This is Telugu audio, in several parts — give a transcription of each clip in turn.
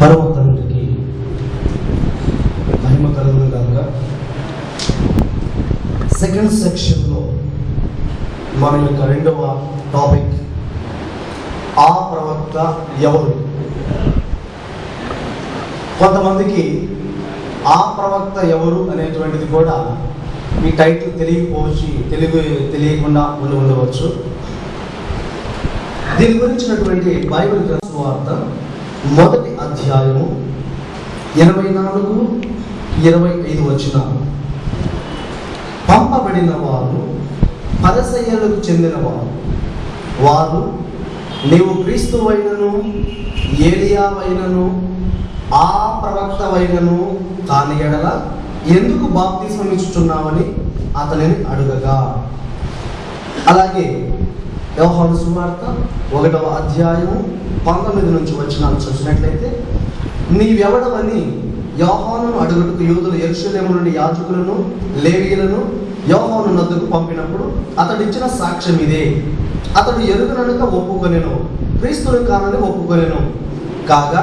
పరమ తండ్రికి మహిమ కలుగును గాక. సెకండ్ సెక్షన్లో మన యొక్క రెండవ టాపిక్ ఆ ప్రవక్త ఎవరు. కొంతమందికి ఆ ప్రవక్త ఎవరు అనేటువంటిది కూడా ఈ టైటిల్ తెలియకుండా ఉండవచ్చు. దీని గురించినటువంటి బైబిల్ గ్రంథ వార్త మొదటి అధ్యాయము 24-25 వచనాలు. పంపబడిన వారు పరిసయ్యులకు చెందిన వారు నీవు క్రీస్తువైనను ఏలియావైనను ఆ ప్రవక్తవైనను కాని ఎడల ఎందుకు బాప్తిస్మం ఇచ్చుచున్నావని అతనిని అడుగగా. అలాగే యోహాను సువార్త 1వ అధ్యాయము 19 నుంచి వచనాలు చూసినట్లయితే, నీవెవడవని యోహానును అడుగుటకు యూదులు యెరూషలేము నుండి యాజకులను లేవీయులను యోహాను నద్దకు పంపినప్పుడు అతడిచ్చిన సాక్ష్యం ఇదే. అతడు ఎరుగననుక ఒప్పుకొనెను, క్రీస్తును కానని ఒప్పుకొనెను. కాగా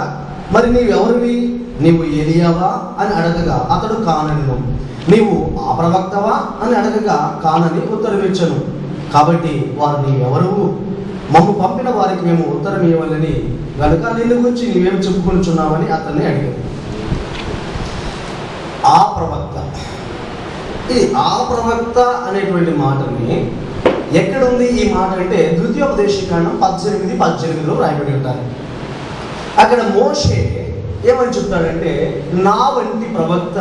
మరి నీవెవరివి? నీవు ఏలియావా అని అడగగా అతడు కానెను. నీవు ఆ ప్రవక్తవా అని అడగగా కానని ఉత్తరమిచ్చను. కాబట్టి వారు నీవెవరు? మమ్ము పంపిన వారికి మేము ఉత్తరం ఇవ్వాలని కనుక నిన్ను గురించి నీవేం చెప్పుకొనిచున్నావని అతన్ని అడిగాడు. ఆ ప్రవక్త, ఈ ఆ ప్రవక్త అనేటువంటి మాటని ఎక్కడుంది ఈ మాట అంటే ద్వితీయోపదేశకాండం 18:18లో రాయబడి ఉంటారు. అక్కడ మోషే ఏమని చెప్తాడంటే, నా వంటి ప్రవక్త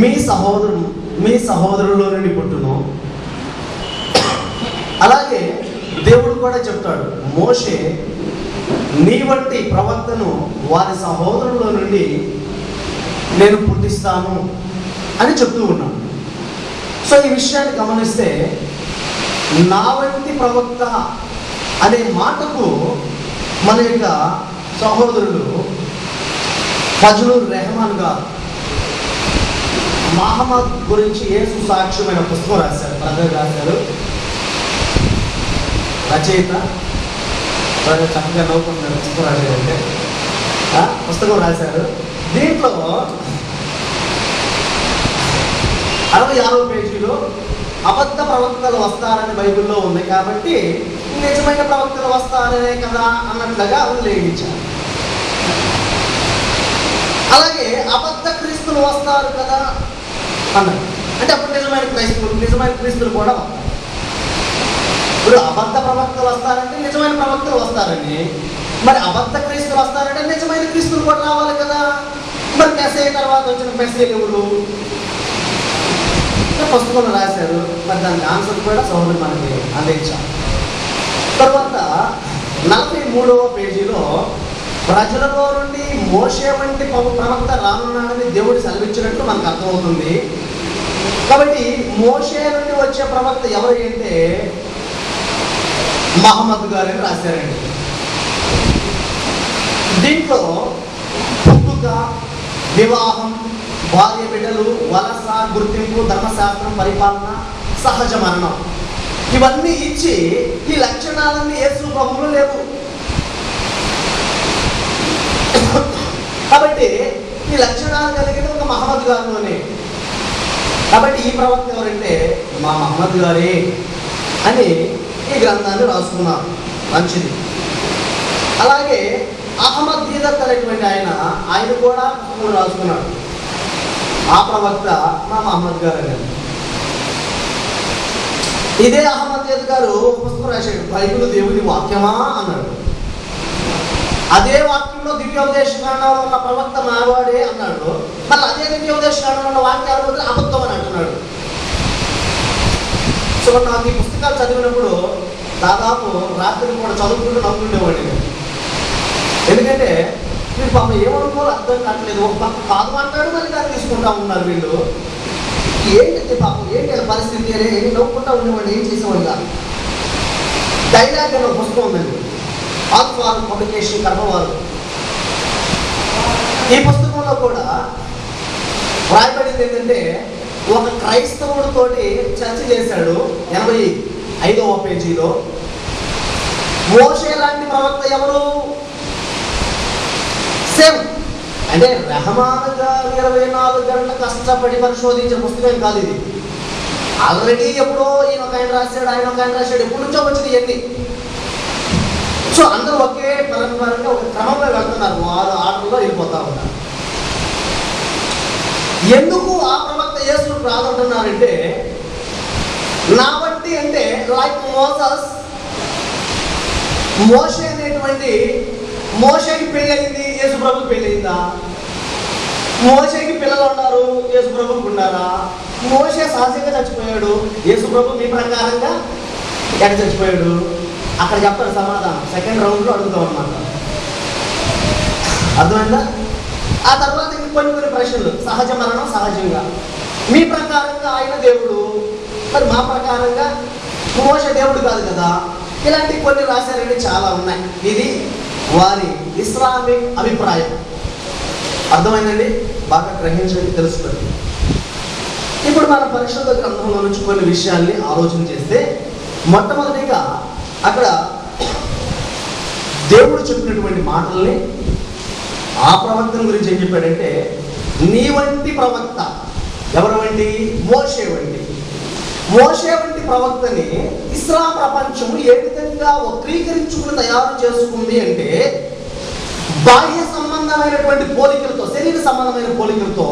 మీ సహోదరులో నుండి పుట్టును. అలాగే దేవుడు కూడా చెప్తాడు, మోషే నీ వంటి ప్రవక్తను వారి సహోదరుల నుండి నేను పుట్టిస్తాను అని చెప్తూ ఉన్నాను. సో ఈ విషయాన్ని గమనిస్తే నా వంటి ప్రవక్త అనే మాటకు మన యొక్క సహోదరుడు ఫజ్లుర్ రెహమాన్ గారు మహమ్మద్ గురించి యేసు సాక్ష్యమైన పుస్తకం రాశారు. బ్రదర్ రాశారు, రచయిత చక్కగా నవ్వుకుంటున్నారు. పుస్తకం రాశారంటే పుస్తకం రాశారు. దీంట్లో 66వ పేజీలో అబద్ధ ప్రవక్తలు వస్తారని బైబిల్లో ఉంది కాబట్టి నిజమైన ప్రవక్తలు వస్తారనే కదా అన్నట్లుగా ఉల్లేఖించారు. అలాగే అబద్ధ క్రీస్తులు వస్తారు కదా అన్నారు. అంటే అప్పుడు నిజమైన క్రీస్తులు కూడా వస్తారు. ఇప్పుడు అబద్ధ ప్రవక్తలు వస్తారంటే నిజమైన ప్రవక్తలు వస్తారని, మరి అబద్ధ క్రీస్తులు వస్తారంటే నిజమైన క్రీస్తులు కూడా రావాలి కదా. మరి మెసేజ్ తర్వాత వచ్చిన మెసేజ్ ఎవరు? పుస్తకంలో రాశారు. మరి దానికి ఆన్సర్ కూడా సోదరుడు మనకి అందించారు. తర్వాత 43వ పేజీలో ప్రజలలో నుండి మోషే వంటి ప్రవక్త రానున్నాడని దేవుడు సెలవిచ్చినట్టు మనకు అర్థమవుతుంది. కాబట్టి మోషే నుండి వచ్చే ప్రవక్త ఎవరు అంటే మహమ్మద్ గారని రాశారండి. దీంట్లో పుట్టుక, వివాహం, భార్య బిడ్డలు, వలస, గుర్తింపు, ధర్మశాస్త్రం, పరిపాలన, సహజ మరణం ఇవన్నీ ఇచ్చి ఈ లక్షణాలన్నీ యేసు ప్రభువులో లేవు. కాబట్టి ఈ లక్షణాలు కలిగిన ఒక మహమ్మద్ గారిలోనే. కాబట్టి ఈ ప్రవక్త ఎవరంటే మా మహమ్మద్ గారే అని ఈ గ్రంథాన్ని రాసుకున్నారు. మంచిది. అలాగే అహ్మద్ దీదత్ అనేటువంటి ఆయన కూడా పుస్తకం రాసుకున్నాడు. ఆ ప్రవక్త మా మహమ్మద్ గారు అని. ఇదే అహ్మద్ దీదత్ గారు పుస్తకం రాశాడు, బైబిల్ దేవుని వాక్యమా అన్నాడు. అదే వాక్యంలో దివ్యోపదేశకాండంలో ఉన్న ప్రవక్త మావాడే అన్నాడు. మళ్ళీ అదే దివ్యోపదేశకాండంలో ఉన్న వాక్యాల బదులు అబద్ధం అని అంటున్నాడు. సో నాకు ఈ పుస్తకాలు చదివినప్పుడు దాదాపు రాత్రి కూడా చదువుకుంటూ నవ్వుతుండేవాడిని. ఎందుకంటే వీళ్ళు పాపం ఏమనుకోవాలి అర్థం కావట్లేదు. ఒక పక్క కాదు అంటాడు, మళ్ళీ దాన్ని తీసుకుంటా ఉన్నారు వీళ్ళు. ఏంటంటే పాపం ఏంటి పరిస్థితి అని నవ్వుకుంటా ఉండేవాడిని. ఏం చేసేవాడు కాదు. డైలాగ్ అనే పుస్తకం ఉందండి, ఆల్ఫార్ పబ్లికేషన్ కర్మవారు. ఈ పుస్తకంలో కూడా రాయబడింది ఏంటంటే, ఒక క్రైస్తవుడితోటి చర్చ చేశాడు. 85వ పేజీలో మోషే లాంటి ప్రవక్త ఎవరు? అంటే రెహమాన్ గారు 24 గంటల కష్టపడి పరిశోధించిన పుస్తకం కాదు ఇది. ఆల్రెడీ ఎప్పుడో ఈయన ఒక ఆయన రాశాడు, ఆయన ఒక ఆయన రాశాడు, ఎప్పటి నుంచో వచ్చింది ఇవన్నీ. సో అందరూ ఒకే పరంపరంగా ఒక క్రమంలో వెళ్తున్నారు, వారు ఆర్డర్లో వెళ్ళిపోతా ఉన్నారు. ఎందుకు ఆ ప్రవక్త యేసును రాదంటున్నారంటే, నా బట్టి అంటే లైక్ మోషే అనేటువంటి, మోషేకి పెళ్ళయింది, యేసు ప్రభుకి పెళ్ళయిందా? మోషేకి పిల్లలు ఉన్నారు, యేసు ప్రభుకి ఉన్నారా? మోషే సహజంగా చచ్చిపోయాడు, యేసు ప్రభు మీ ప్రకారంగా ఎక్కడ చచ్చిపోయాడు? అక్కడ చెప్తారు సమాధానం, సెకండ్ రౌండ్లో అడుగుతాం అన్నమాట. అర్థమైందా? ఆ తర్వాత కొన్ని ప్రశ్నలు, సహజ మరణం సహజంగా, మీ ప్రకారంగా ఆయన దేవుడు, మరి మా ప్రకారంగా మోషే దేవుడు కాదు కదా. ఇలాంటి కొన్ని రాశారండి, చాలా ఉన్నాయి. ఇది వారి ఇస్లామిక్ అభిప్రాయం. అర్థమైందండి? బాగా గ్రహించండి, తెలుస్తుంది. ఇప్పుడు మన పరిశుద్ధ గ్రంథంలో నుంచి కొన్ని విషయాల్ని ఆలోచన చేస్తే, మొట్టమొదటిగా అక్కడ దేవుడు చెప్పినటువంటి మాటల్ని, ఆ ప్రవక్తల గురించి ఏం చెప్పాడంటే, నీ వంటి ప్రవక్త, ఎవరు వంటి? మోషే వంటి. మోషే వంటి ప్రవక్తని ఇస్లాం ప్రపంచం ఏ విధంగా వక్రీకరించుకుని తయారు చేసుకుంది అంటే, బాహ్య సంబంధమైనటువంటి పోలికలతో, శరీర సంబంధమైన పోలికలతో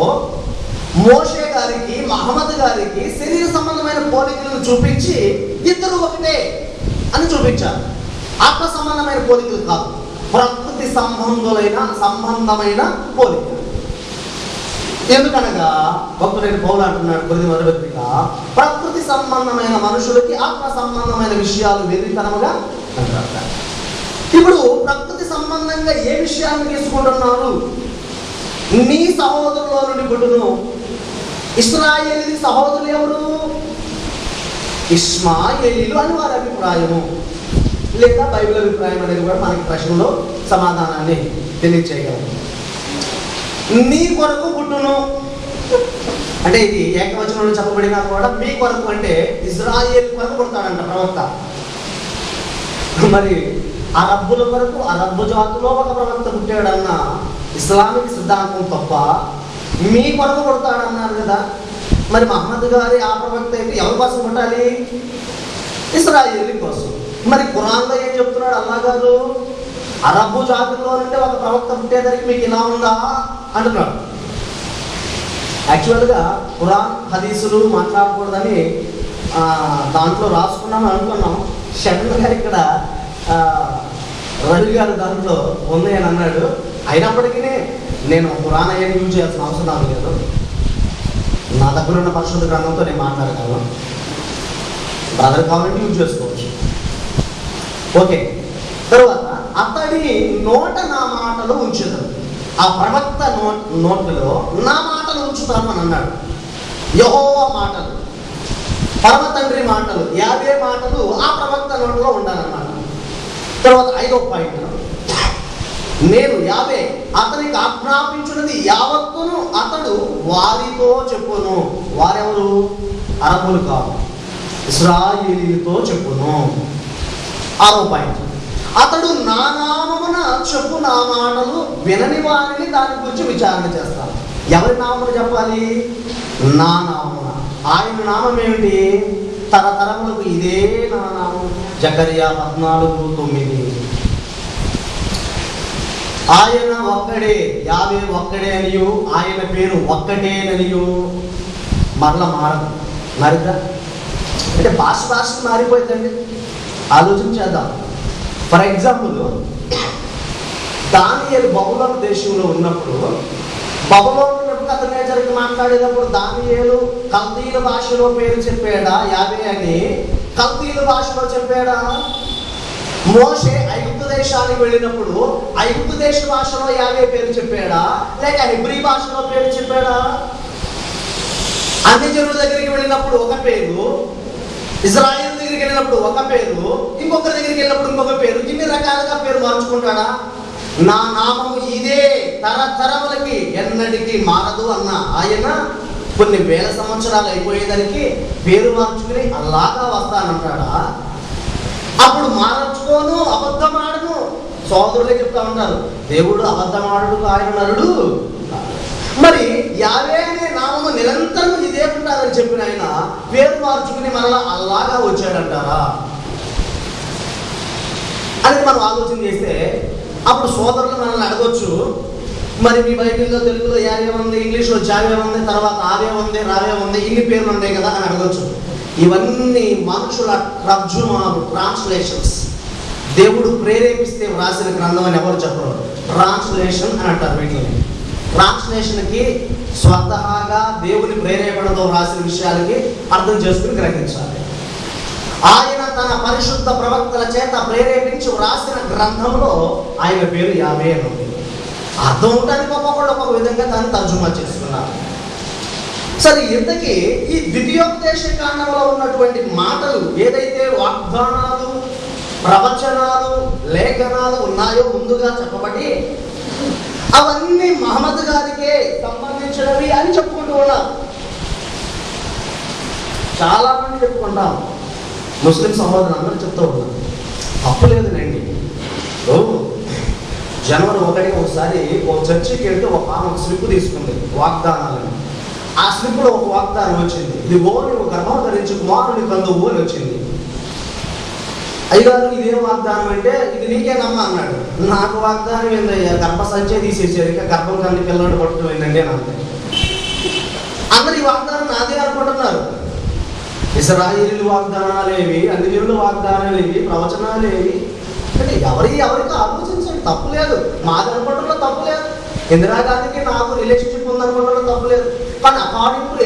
మోషే గారికి, మహమ్మద్ గారికి శరీర సంబంధమైన పోలికలను చూపించి ఇద్దరు ఒకటే అని చూపించారు. ఆత్మ సంబంధమైన పోలికలు కాదు, ప్రకృతి సంబంధమైన పోలిక. ఎందుకనగా భక్తుడైన పౌలు అంటున్నాడు కొరింథీ మొదటి పత్రిక, ప్రకృతి సంబంధమైన మనుషులకి ఆత్మ సంబంధమైన విషయాలు వెర్రితనముగా అంటారు. ఇప్పుడు ప్రకృతి సంబంధంగా ఏ విషయాన్ని తీసుకుంటున్నారు? నీ సహోదరులో నుండి పుట్టును. ఇశ్రాయేలీ సహోదరులు ఎవరు? ఇష్మాయేలీలు అని వారి అభిప్రాయము, లేదా బైబిల్ అభిప్రాయం అనేది కూడా మనకి ప్రశ్నలో సమాధానాన్ని తెలియచేయగలరు. నీ కొరకు పుట్టును అంటే ఇది ఏకవచనంలో చెప్పబడినా కూడా మీ కొరకు అంటే ఇజ్రాయేల్ కొరకు పుడతాడంట ప్రవక్త. మరి అరబ్బుల కొరకు, అరబ్బు జాతిలో ఒక ప్రవక్త పుట్టాడన్న ఇస్లామిక్ సిద్ధాంతం తప్ప మీ కొరకు పుడతాడన్నారు కదా. మరి మహమ్మద్ గారి ఆ ప్రవక్త అయితే ఎవరి కోసం పుట్టాలి? ఇస్రాయేలీ కోసం. మరి ఖురాన్లో ఏం చెప్తున్నాడు అల్లా గారు? అరబ్బు జాతిలో నుండి ఒక ప్రవక్త పుట్టేదానికి మీకు ఇలా ఉందా అంటున్నాడు. యాక్చువల్గా ఖురాన్ హదీసులు మాట్లాడకూడదని దాంట్లో రాసుకున్నాం అనుకున్నాం. షటన్గా ఇక్కడ రవి గారు దాంట్లో ఉంది అని అన్నాడు. అయినప్పటికీ నేను ఖురాన్ అయ్యాన్ని యూజ్ చేయాల్సిన అవసరం లేదు. నా దగ్గర ఉన్న పరిశుద్ధ గ్రంథంతో నేను మాట్లాడగలను. బ్రదర్ కావాలంటే యూజ్ చేసుకోవచ్చు. ఓకే, తరువాత అతడి నోట నా మాటలు ఉంచుతాను. ఆ ప్రవక్త నోట్లలో నా మాటలు ఉంచుతాను అని అన్నాడు. యెహోవా మాటలు, పరమ తండ్రి మాటలు, యావే మాటలు ఆ ప్రవక్త నోట్లో ఉండాలన్నమాట. తర్వాత 5వ పాయింట్, నేను యావే అతనికి ఆజ్ఞాపించున్నది యావత్తును అతడు వారితో చెప్పును. వారెవరు? అరబ్బులు కాదు, ఇశ్రాయేలీలతో చెప్పును. 6వ పాయింట్, అతడు నా నామమున చెప్పు నా మాటలు వినని వారిని దాని గురించి విచారణ చేస్తాను. ఎవరి నామమున చెప్పాలి? నా నామమున. ఆయన నామం ఏమిటి? తరతరములకు ఇదే నా నామం. జకరియా 14:9. ఆయన ఒక్కడే, యావే ఒక్కడే అనియు, ఆయన పేరు ఒక్కటేననియు. మరలా మారదు. మారిద్దా? అంటే భాష మారిపోయిందండి. ఆలోచన చేద్దాం. ఫర్ ఎగ్జాంపుల్, దానియేలు బబులోను దేశంలో ఉన్నప్పుడు, బబులోను నెబుకద్నెజరుకి మాట్లాడేటప్పుడు దానియేలు కల్దీయుల భాషలో పేరు చెప్పాడా యావే అని? కల్దీయుల భాషలో చెప్పాడా? మోషే ఐగుప్తు దేశానికి వెళ్ళినప్పుడు ఐగుప్తు దేశ భాషలో యావే పేరు చెప్పాడా, లేక హెబ్రీ భాషలో పేరు చెప్పాడా? అన్ని జనుల దగ్గరికి వెళ్ళినప్పుడు ఒక పేరు, ఇజ్రాయేల్ దగ్గరికి వెళ్ళినప్పుడు ఒక పేరు, ఇంకొకరి దగ్గరికి వెళ్ళినప్పుడు ఇంకొక పేరు, ఇన్ని రకాలుగా పేరు మార్చుకుంటాడా? నా నామము ఇదే, తరతరములకి ఎన్నటికీ మారదు అన్న ఆయన కొన్ని వేల సంవత్సరాలు అయిపోయేదానికి పేరు మార్చుకుని అలాగా వస్తానంటాడా? అప్పుడు మార్చుకోను, అబద్ధం ఆడను, సోదరులే చెప్తా ఉంటారు, దేవుడు అబద్ధమాడు ఆయన నరుడు. మరి యావే అనే నామము నిరంతరం ఇదే ఉంటారని చెప్పిన ఆయన పేరు మార్చుకుని మనలా అలాగా వచ్చాడంటారా అని మనం ఆలోచన చేస్తే, అప్పుడు సోదరులు మనల్ని అడగొచ్చు, మరి మీ బైబిల్లో తెలుగులో యావే ఉంది, ఇంగ్లీష్లో జావే ఉంది, తర్వాత ఆవే ఉంది, రావే ఉంది, ఇన్ని పేర్లు ఉన్నాయి కదా అని అడగొచ్చు. ఇవన్నీ మనుషుల తర్జుమాలు, ట్రాన్స్లేషన్స్. దేవుడు ప్రేరేపిస్తే వ్రాసిన గ్రంథం అని ఎవరు చెప్పరు, ట్రాన్స్లేషన్ అని అంటారు వీటిని. ట్రాన్స్లేషన్కి స్వతహాగా దేవుని ప్రేరేపణతో వ్రాసిన విషయాలకి అర్థం చేసుకుని గ్రహించాలి. ఆయన తన పరిశుద్ధ ప్రవక్తల చేత ప్రేరేపించి వ్రాసిన గ్రంథంలో ఆయన పేరు యావే అని ఉంది. అర్థం ఉండడానికి ఒక్కొక్కళ్ళు ఒక్కొక్క విధంగా దాన్ని తర్జుమా చేసుకున్నారు. సరే, ఇంతకీ ఈ ద్వితీయోపదేశ కాండంలో ఉన్నటువంటి మాటలు ఏదైతే వాగ్దానాలు, ప్రవచనాలు, లేఖనాలు ఉన్నాయో ముందుగా చెప్పబడి అవన్నీ మహమ్మద్ గారికే సంబంధించినవి అని చెప్పుకుంటూ ఉన్నాం. చాలా మంది చెప్పుకుంటాం, ముస్లిం సహోదరులు అందరూ చెప్తూ ఉన్నారు. తప్పు లేదులేండి. జనవరి 1 ఒకసారి ఒక చర్చికి వెళ్తే ఒక ఆమె స్లిప్ తీసుకుంది వాగ్దానాలని. ఆ స్లిప్లో ఒక వాగ్దానం వచ్చింది, ఇదిగో నువ్వు గర్భం ధరించి కుమారుని కందువు అని వచ్చింది. అయ్యగారు ఇదేం వాగ్దానం అంటే, ఇది నీకేనమ్మా అన్నాడు. నాకు వాగ్దానం ఏందయ్యా, గర్భ సంచే తీసేసారు, ఇంకా గర్భం కంది పిల్లలు పట్టుకు ఏంటండి అని అంటే అందరు ఈ వాగ్దానం నాదే అనుకుంటున్నారు. ఇశ్రాయేలు వాగ్దానాలేవి, అన్యజనుల వాగ్దానాలేవి, ప్రవచనాలేవి అంటే ఎవరికి ఆలోచించండి, తప్పు లేదు. మాది అనుకోవడంలో తప్పు లేదు, ఇందిరాగాంధీకి నాకు రిలేషన్షిప్ ఉందనుకోవడంలో తప్పు లేదు. కానీ అకార్డింగ్ టు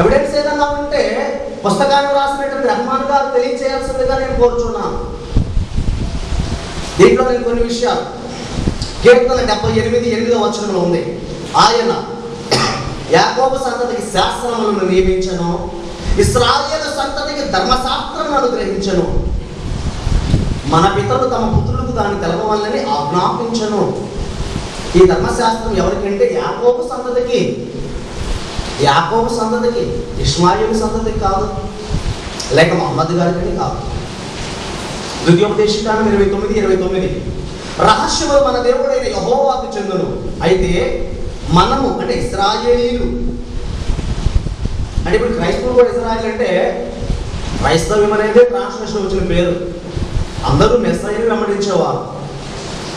ఎవిడెన్స్ ఏదన్నా ఉంటే పుస్తకాన్ని రాసినటువంటి రెహమాన్ గారు తెలియచేయాల్సిందిగా నేను కోరుచున్నాను. దీంట్లో నేను కొన్ని విషయాలు, కీర్తన 78:8 ఉంది, ఆయన యాకోబు సంతతికి శాస్త్రములను నియమించను, ఇశ్రాయేలు సంతతికి ధర్మశాస్త్రములను అనుగ్రహించను, మన పితరులు తమ పుత్రులకు దాన్ని తెలపవాలని ఆజ్ఞాపించను. ఈ ధర్మశాస్త్రం ఎవరికంటే యాకోబు సంతతికి, ఇష్మాయేలు సంతతికి కాదు, లేక మహమ్మద్ గారికి కాదు. ద్వితీయోపదేశ కాండం 29:29 రహస్యములు మన దేవుడైన యెహోవాకు చెందును. అయితే మనము అంటే ఇశ్రాయేలీలు అంటే ఇప్పుడు క్రైస్తవులు కూడా ఇశ్రాయేల్ అంటే క్రైస్తవ్యం అనేది ట్రాన్స్లేషన్ వచ్చిన పేరు. అందరూ మెస్సయ్యను వెంబడించేవారు.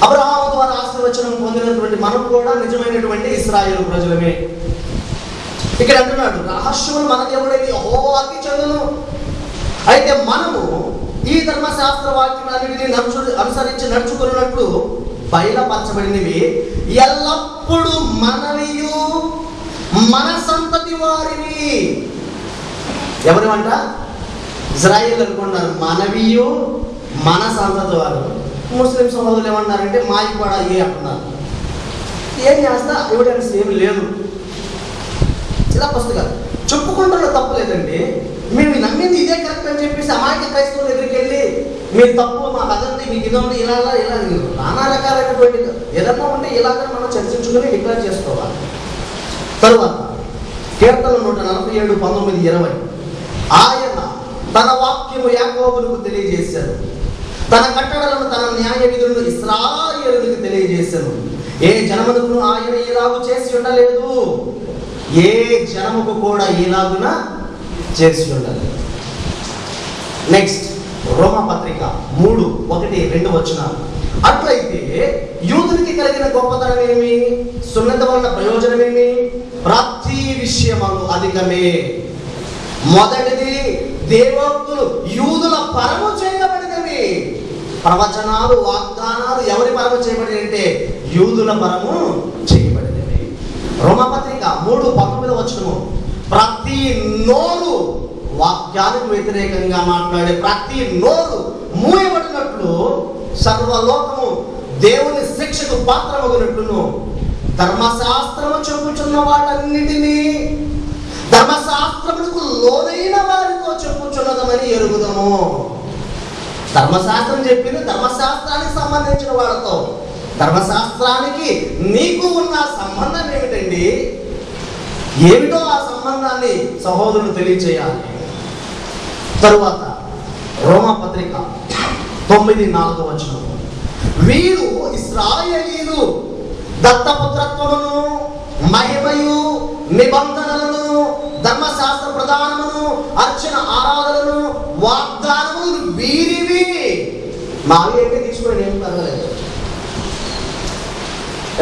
అబ్రహాము ద్వారా ఆశీర్వచనం పొందినటువంటి మనం కూడా నిజమైనటువంటి ఇశ్రాయేలు ప్రజలమే. ఇక్కడ అంటున్నాడు, రహస్యములు మన దేవుడైన యెహోవాకి చెందును. అయితే మనము ఈ ధర్మశాస్త్ర వాక్యాలన్నిటిని అనుసరించి నడుచుకున్నట్లు బయలుపరచబడినవి ఎల్లప్పుడూ మనవియు మన సంతతి వారిని. ఎవరివంట? ఇశ్రాయేలు అనుకున్నారు, మనవియు మన సంతతి వారు. ముస్లిం సహోదరులు ఏమన్నారంటే మాయి కూడా ఏ అంటున్నారు. ఏం చేస్తా ఎవిడెన్స్ ఏమి లేదు. ఇలా పుస్తకాలు చెప్పుకుంటున్న తప్పు లేదండి. మేము నమ్మింది ఇదే కరెక్ట్ అని చెప్పేసి అమాయక క్రైస్తవుల దగ్గరికి వెళ్ళి మీరు తప్పు, మాకు అదండి, మీకు ఇదండి, ఇలా నానా రకాలైనటువంటి ఏదన్నా ఉంటే ఇలాగ మనం చర్చించుకుని డిక్లేర్ చేసుకోవాలి. తరువాత కీర్తన 147:19-20 ఆయన తన వాక్యము యాకోబులకు తెలియజేశారు, తన కట్టడలను తన న్యాయ విధులను ఇశ్రాయేలులకు తెలియజేశాను. ఏ జనమునకు ఆయన ఇలాగు చేసి ఉండలేదు, ఏ జనముకు కూడా ఇలాగున చేసి ఉండలేదు. నెక్స్ట్ రోమాపత్రిక 3:1-2 అట్లయితే యూదునికి కలిగిన గొప్పతనం ఏమి, సున్నత వలన ప్రయోజనమేమి? ప్రతి విషయములు అధికమే. మొదటిది దేవోక్తులు యూదుల పరము చేయబడినవి. ప్రవచనాలు, వాగ్దానాలు ఎవరి పరము చేయబడి అంటే యూదుల పరము చేయబడినవి. రోమాపత్రిక 3:19 ప్రతి నోరు వాక్యానికి వ్యతిరేకంగా మాట్లాడే ప్రతి నోరు మూయబడినట్లు సర్వలోకము దేవుని శిక్షకు పాత్రమగునట్లును ధర్మశాస్త్రము చెప్పుచున్న వాటన్నిటినీ ధర్మశాస్త్రములకు లోనైన వారితో చెప్పుచున్నదమని ఎరుగుదము. ధర్మశాస్త్రం చెప్పింది ధర్మశాస్త్రానికి సంబంధించిన వాళ్ళతో. ధర్మశాస్త్రానికి నీకు ఉన్న సంబంధం ఏమిటండి? ఏమిటో ఆ సంబంధాన్ని సహోదరులు తెలియచేయాలి. తరువాత రోమాపత్రిక 9:4 వీరు ఇశ్రాయేలీయులు దత్తపుత్రత్వమును, మహిమయు, నిబంధనలను, ధర్మశాస్త్ర ప్రధానమును, అర్చన ఆరాధనను, వాగ్దానములు వీరివి. మావి అయితే తీసుకోండి, ఏం పర్వాలేదు.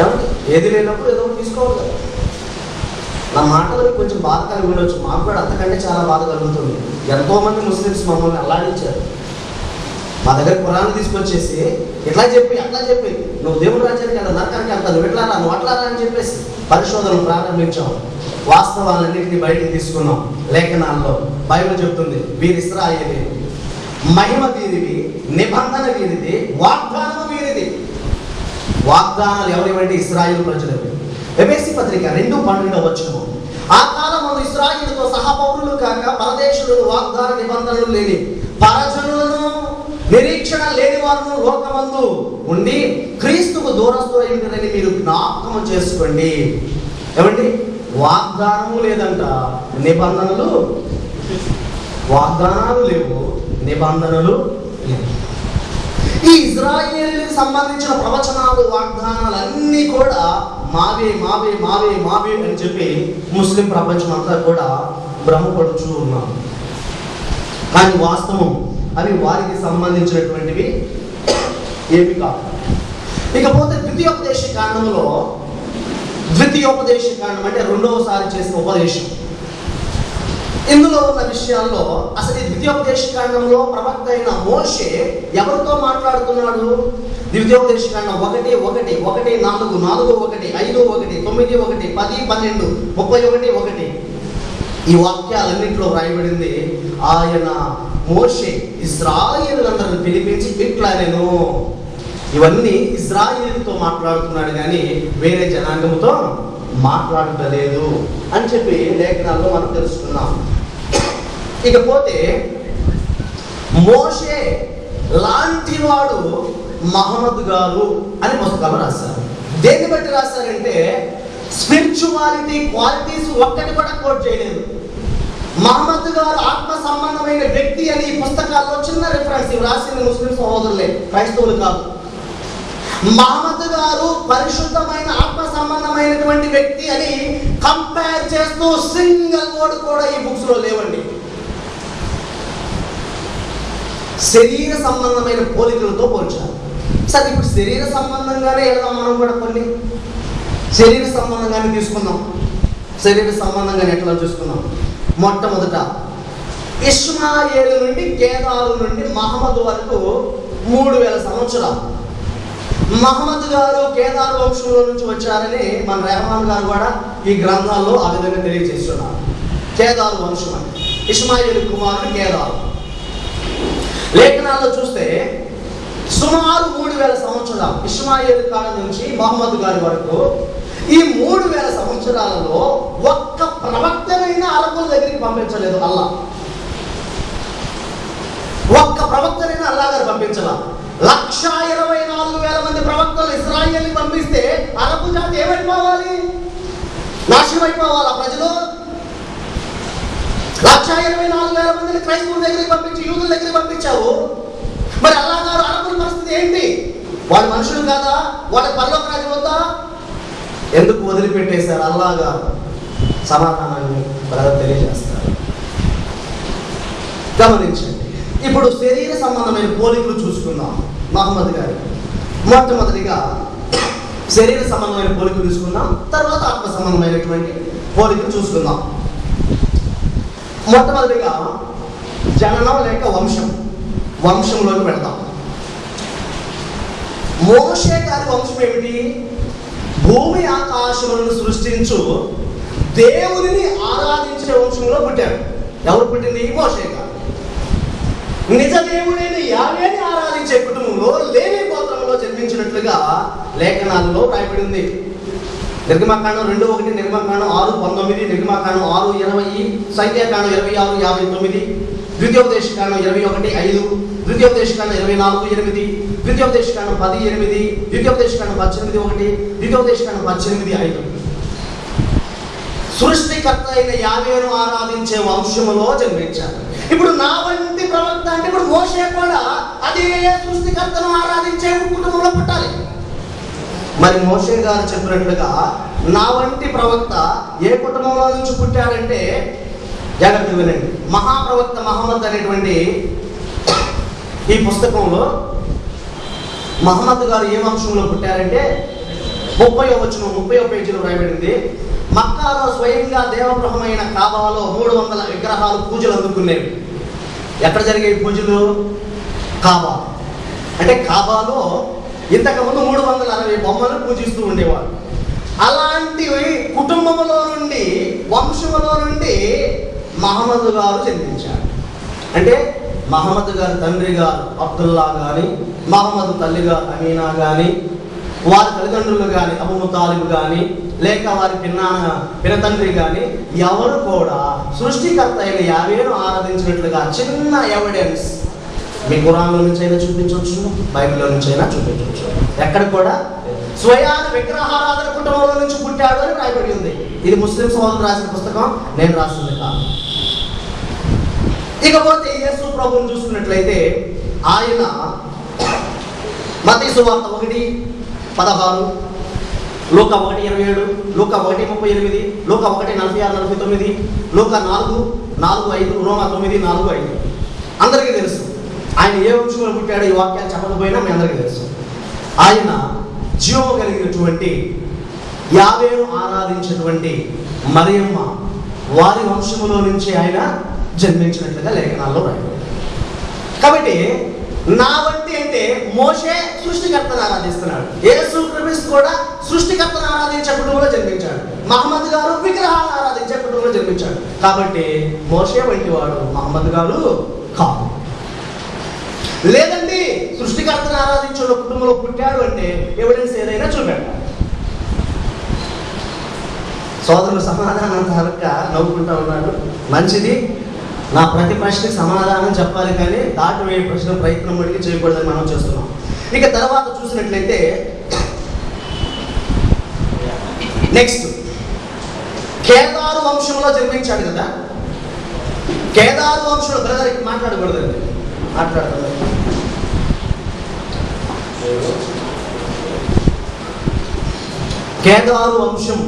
ఏమంటే ఏది లేనప్పుడు ఏదో తీసుకోవాలి కదా. నా మాటలకు కొంచెం బాధ కలిగి ఉండొచ్చు, మాకు కూడా అంతకంటే చాలా బాధ కలుగుతుంది. ఎంతోమంది ముస్లిమ్స్ మమ్మల్ని అల్లాడించారు. మా దగ్గర ఖురాన్ తీసుకొచ్చేసి ఇట్లా చెప్పి అట్లా చెప్పి నువ్వు దేవుడు రాజ్యానికి వెళ్తావు, నరకానికి వెళ్తావు, నువ్వు ఎట్లారా నువ్వు అట్లారా అని చెప్పేసి పరిశోధనలు ప్రారంభించాం. వాస్తవాలన్నింటినీ బయటికి తీసుకున్నాం. లేఖనాల్లో బైబిల్ చెప్తుంది వీరి ఇశ్రాయేలీయులు, మహిమ వీరిది, నిబంధన వీరిది, వాగ్దానము వీరిది. వాగ్దానాలు ఎవరివంటే ఇశ్రాయేలు ప్రజలవి. ఎఫెసీ పత్రిక 2:12 ఆ కాలమందు ఇశ్రాయేలుతో సహపౌరులు కాక పరదేశులను, వాగ్దాన నిబంధనలు లేని పరజనులను, నిరీక్షణ లేని వారును లోకమందు ఉండి క్రీస్తుకు దూరస్తులైనని మీరు జ్ఞాపకం చేసుకోండి. ఏమండి, వాగ్దానము లేదంట, వాగ్దానాలు లేవు, నిబంధనలు లేవు. ఈ ఇశ్రాయేలుకి సంబంధించిన ప్రవచనాలు, వాగ్దానాలు అన్నీ కూడా మావే మావే మావే మావే అని చెప్పి ముస్లిం ప్రపంచం అంతా కూడా భ్రమపడుచూ ఉన్నారు. కానీ వాస్తవం అవి వారికి సంబంధించినటువంటివి ఏమి కాదు. ఇకపోతే ద్వితీయోపదేశ కాండం అంటే రెండవసారి చేసిన ఉపదేశం. ఇందులో ఉన్న విషయాల్లో అసలు ఈ ద్వితీయోపదేశ కాండంలో ప్రవక్త అయిన మోషే ఎవరితో మాట్లాడుతున్నాడు? ద్వితీయోపదేశ కాండం 1:1, 1:4, 4:1, 5:1, 9:1, 10, 12, 31:1 ఈ వాక్యాలన్నింటిలో రాయబడింది. ఆయన మోషే ఇశ్రాయేలులందరిని పిలిపించి ఇట్లా నేను ఇవన్నీ ఇశ్రాయేలుతో మాట్లాడుతున్నాడు కానీ వేరే జనాంగముతో మాట్లాడలేదు అని చెప్పి లేఖనాల్లో మనం తెలుసుకున్నాం. ఇకపోతే మోషే లాంటి వాడు మహమ్మద్ గారు అని పుస్తకాలు రాశారు. దేన్ని బట్టి రాశారంటే స్పిరిచువాలిటీ క్వాలిటీస్ ఒక్కటి కూడా కోట్ చేయలేదు. మహమ్మద్ గారు ఆత్మ సంబంధమైన వ్యక్తి అని ఈ పుస్తకాల్లో చిన్న రిఫరెన్స్ రాసింది ముస్లిం సహోదరులే, క్రైస్తవులు కాదు. మహమ్మద్ గారు పరిశుద్ధమైన ఆత్మ సంబంధమైనటువంటి వ్యక్తి అని కంపేర్ చేస్తూ సింగిల్ వర్డ్ కూడా ఈ బుక్స్ లో లేవండి. శరీర సంబంధమైన పోలికలతో పోల్చారు. సరే, ఇప్పుడు శరీర సంబంధంగానే వెళ్దాం. మనం కూడా కొన్ని శరీర సంబంధంగానే తీసుకుందాం. శరీర సంబంధంగానే ఎట్లా చూసుకున్నాం? మొట్టమొదట ఇష్మాయేలు నుండి కేదారు నుండి మహమ్మద్ వరకు 3000 సంవత్సరాలు. మహమ్మద్ గారు కేదారు వంశంలో నుంచి వచ్చారని మన రెహమాన్ గారు కూడా ఈ గ్రంథాల్లో ఆ విధంగా తెలియజేస్తున్నారు. కేదారు వంశం అని ఇష్మాయేలు కుమారుడు కేదారు. లేఖనాల్లో చూస్తే సుమారు 3000 సంవత్సరాలు ఇష్మాయేలు కాలం నుంచి మహమ్మద్ గారి వరకు. ఈ 3000 సంవత్సరాలలో ఒక్క ప్రవక్తనైనా అరబుల దగ్గరికి పంపించలేదు అల్లా. ఒక్క ప్రవక్తనైనా అల్లా గారు పంపించాల. 1,24,000 మంది ప్రవక్తలు ఇశ్రాయేలుకి పంపిస్తే అరబు జాతి ఏమైపోవాలి? నాశనం అయిపోవాలి. ఆ ప్రజలు 1,24,000 మందిని క్రైస్తవుల దగ్గరికి పంపించి యూదుల దగ్గరికి పంపించావు. మరి అల్లా గారు అరబుల పరిస్థితి ఏంటి? వాళ్ళు మనుషులు కాదా? వాళ్ళ పరలోక రాజ్యం వద్దా? ఎందుకు వదిలిపెట్టేశారు? అల్లా గారు సమాధానాన్ని తెలియజేస్తారు. గమనించండి. ఇప్పుడు శరీర సంబంధమైన పోలికలు చూసుకుందాం. మహమ్మద్ గారి మొట్టమొదటిగా శరీర సంబంధమైన పోలికలు చూసుకుందాం, తర్వాత ఆత్మ సంబంధమైనటువంటి పోలికలు చూసుకుందాం. మొట్టమొదటిగా జననం లేక వంశంలోకి వెళ్దాం. మోషే గారి వంశం ఏమిటి? భూమి ఆకాశములను సృష్టించు దేవునిని ఆరాధించే వంశంలో పుట్టాడు. ఎవరు పుట్టింది? మోషే గారు. నిజ దేవుడైన యావేని ఆరాధించే కుటుంబంలో లేవి గోత్రంలో జన్మించినట్లుగా లేఖనాలలో రాయబడింది. నిర్గమకాండం 2:1, నిర్గమకాండం 6:19, నిర్గమకాండం 6:20, సంఖ్యాకాండం 26:59, ద్వితీయోపదేశకాండం 21:5, ద్వితీయోపదేశకాండం 24:8, ద్వితీయోపదేశకాండం 10:8, ద్వితీయోపదేశకాండం 18:1, ద్వితీయోపదేశకాండం 18:5. సృష్టికర్త అయిన యావేను ఆరాధించే వంశములో జన్మించారు. ఇప్పుడు నా వంటి ప్రవక్త అంటే ఇప్పుడు మోషే కూడా అదే సృష్టికర్తను ఆరాధించే కుటుంబంలో పుట్టాలి. మరి మోషే గారు చెప్పినట్లుగా నా వంటి ప్రవక్త ఏ కుటుంబంలో నుంచి పుట్టాడంటే, జాగ్రత్త వినండి, మహాప్రవక్త మహమ్మద్ అనేటువంటి ఈ పుస్తకంలో మహమ్మద్ గారు ఏ వంశంలో పుట్టారంటే 30వ పేజీలో రాయబడింది. మక్కాలో స్వయంగా దేవగృహమైన కాబాలో 300 విగ్రహాలు పూజలు అందుకునేవి. ఎక్కడ జరిగే పూజలు? కాబా. అంటే కాబాలో ఇంతకుముందు 360 బొమ్మలు పూజిస్తూ ఉండేవారు. అలాంటి కుటుంబంలో నుండి, వంశంలో నుండి మహమ్మద్ గారు జన్మించారు. అంటే మహమ్మద్ గారి తండ్రి గారు అబ్దుల్లా కానీ, మహమ్మద్ తల్లి గారు అమీనా కానీ, వారి తల్లిదండ్రులు కానీ అబూ ముతాలిబ్ కానీ, లేక వారి పినతండ్రి కానీ ఎవరు కూడా సృష్టికర్త అయిన యావేను ఆరాధించినట్లుగా చిన్న ఎవిడెన్స్ మీ ఖురాన్లో నుంచి అయినా చూపించవచ్చు, బైబిల్లో నుంచి అయినా చూపించవచ్చు. ఎక్కడ కూడా స్వయాన విగ్రహారాధన కుటుంబంలో నుంచి పుట్టాడు అని రాయబడి ఉంది. ఇది ముస్లిం సోదరులు రాసిన పుస్తకం, నేను రాస్తుంది కాదు. ఇకపోతే యేసు ప్రభువును చూసుకున్నట్లయితే ఆయన మత్తయి సువార్త 1:16, లూకా 1:27, లూకా 1:38, లూకా 1:46-49, లూకా 4:5, రోమా 9:4-5. అందరికీ తెలుసు ఆయన ఏ వంశంలో పుట్టాడో. ఈ వాక్యాలు చెప్పకపోయినా మీ అందరికీ తెలుసు. ఆయన జీవము కలిగినటువంటి యావేను ఆరాధించినటువంటి మరియమ్మ వారి వంశములో నుంచి ఆయన జన్మించినట్లుగా లేఖనాల్లో రాయబడింది. కాబట్టి నా వంటి అంటే మోషే సృష్టికర్తను ఆరాధిస్తున్నాడు, యేసు క్రీస్తు కూడా సృష్టికర్తను ఆరాధించే కుటుంబంలో జన్మించాడు, మహమ్మద్ గారు విగ్రహాలను ఆరాధించే కుటుంబంలో జన్మించాడు. కాబట్టి మోషే వంటి వాడు మహమ్మద్ గారు కాదు. లేదండి సృష్టికర్తను ఆరాధించే కుటుంబంలో పుట్టాడు అంటే ఎవిడెన్స్ ఏదైనా చూపెట్టాలి. సోదరులు సమాధానం తరక నవ్వుకుంటా ఉన్నాడు. మంచిది, నా ప్రతి ప్రశ్నకి సమాధానం చెప్పాలి, కానీ దాటివేయ ప్రశ్న ప్రయత్నం మటుకు చేయకూడదని మనం చేస్తున్నాం. ఇక తర్వాత చూసినట్లయితే నెక్స్ట్ కేదారు వంశంలో జన్మించాడు కదా. కేదారు వంశంలో బ్రదర్ మాట్లాడకూడదండి, మాట్లాడకూడదు. కేదారు వంశం,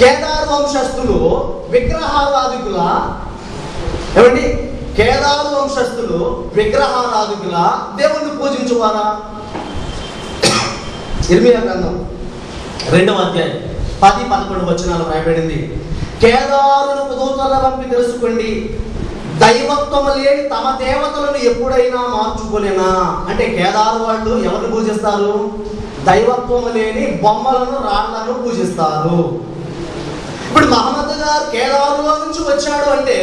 కేదారు వంశస్థులు విగ్రహారాధికుల, ఏమండి కేదారు వంశస్థులు విగ్రహారాధికుల, దేవుణ్ణి పూజించువారా? ఇర్మియా గ్రంథం 2వ అధ్యాయం 10-11 వచనాలు రాయబడింది. కేదారులకు దూతలను పంపి తెలుసుకోండి, దైవత్వము లేని తమ దేవతలను ఎప్పుడైనా మార్చుకోలేనా? అంటే కేదారు వాళ్ళు ఎవరిని పూజిస్తారు? దైవత్వము లేని బొమ్మలను, రాళ్లను పూజిస్తారు. ఇప్పుడు మహమ్మద్ గారు కేదారులో నుంచి వచ్చాడు అంటే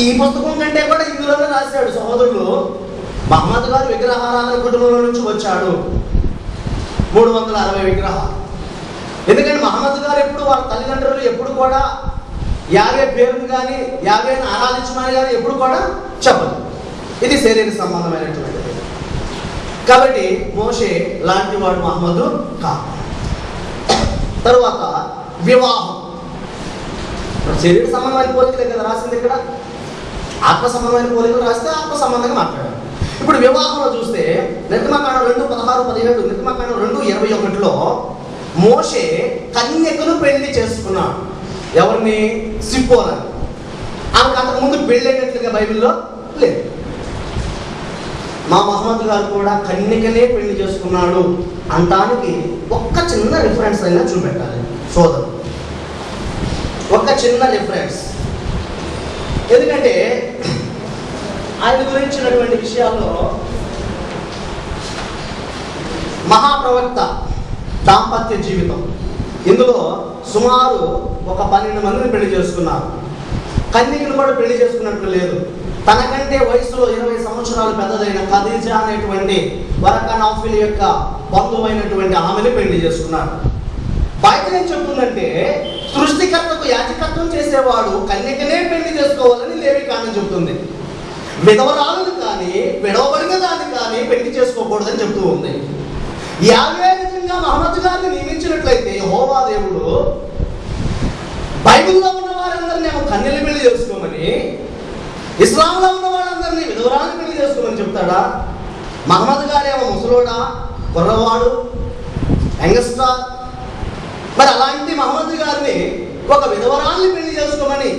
ఈ పుస్తకం కంటే కూడా ఇందులోనే రాశాడు సహోదరులు. మహమ్మద్ గారు విగ్రహారాధన కుటుంబంలో నుంచి వచ్చాడు, 360 విగ్రహాలు. ఎందుకంటే మహమ్మద్ గారు ఎప్పుడు వాళ్ళ తల్లిదండ్రులు ఎప్పుడు కూడా యావే పేరును కానీ యావేను ఆరాధించమని కానీ ఎప్పుడు కూడా చెప్పదు. ఇది శరీర సంబంధమైనటువంటిది. కాబట్టి మోషే లాంటి వాడు మహమ్మద్ కాదు. తరువాత వివాహం, శరీర సంబంధమైన పోలికలే కదా రాసింది. ఇక్కడ ఆత్మ సంబంధమైన పోలికలు రాస్తే ఆత్మ సంబంధంగా మాట్లాడారు. ఇప్పుడు వివాహంలో చూస్తే నిర్గమకాండం 2:16-17, నిర్గమకాండం 2:21లో మోషే కన్యకను పెళ్లి చేసుకున్నాడు. ఎవరిని? సిప్పోరాని. ఆమెకు అంతకుముందు పెళ్ళైనట్లుగా బైబిల్లో లేదు. మా మహమ్మద్ గారు కూడా కన్యకనే పెళ్లి చేసుకున్నాడు అంటానికి ఒక్క చిన్న రిఫరెన్స్ అయినా చూపెట్టాలి సోదరు, ఒక్క చిన్న రిఫరెన్స్. ఎందుకంటే ఆయన గురించినటువంటి విషయాల్లో మహాప్రవక్త దాంపత్య జీవితం, ఇందులో సుమారు ఒక 12 మందిని పెళ్లి చేసుకున్నారు. కన్యకను కూడా పెళ్లి చేసుకున్నట్లు లేదు. తనకంటే వయసులో 20 సంవత్సరాలు పెద్దదైన ఖదీజా అనేటువంటి వరకా నౌఫిల్ యొక్క బంధువైనటువంటి ఆమెను పెళ్లి చేసుకున్నాడు. బైబిల్ ఏం చెప్తుందంటే సృష్టికర్తకు యాజకత్వం చేసేవాడు కన్యకనే పెళ్లి చేసుకోవాలని లేవికాండం చెప్తుంది. విధవరాలను కానీ విడవబడిన దాన్ని కానీ పెళ్లి చేసుకోకూడదని చెప్తూ ఉంది. యావే విధంగా మహమ్మద్ గారిని నియమించినట్లయితే యెహోవా దేవుడు బైబిల్లో ఉన్న వారందరినీ కన్యలు పెళ్లి చేసుకోమని, ఇస్లాంలో ఉన్న వాళ్ళందరినీ విధవరాలను పెళ్లి చేసుకోమని చెప్తాడా? మహమ్మద్ గారేమో ముసలోడా, కుర్రవాడు, యంగ్స్టార్. మరి అలాంటి మహమ్మద్ గారిని ఒక విధవరాల్ని పెళ్లి చేసుకోమని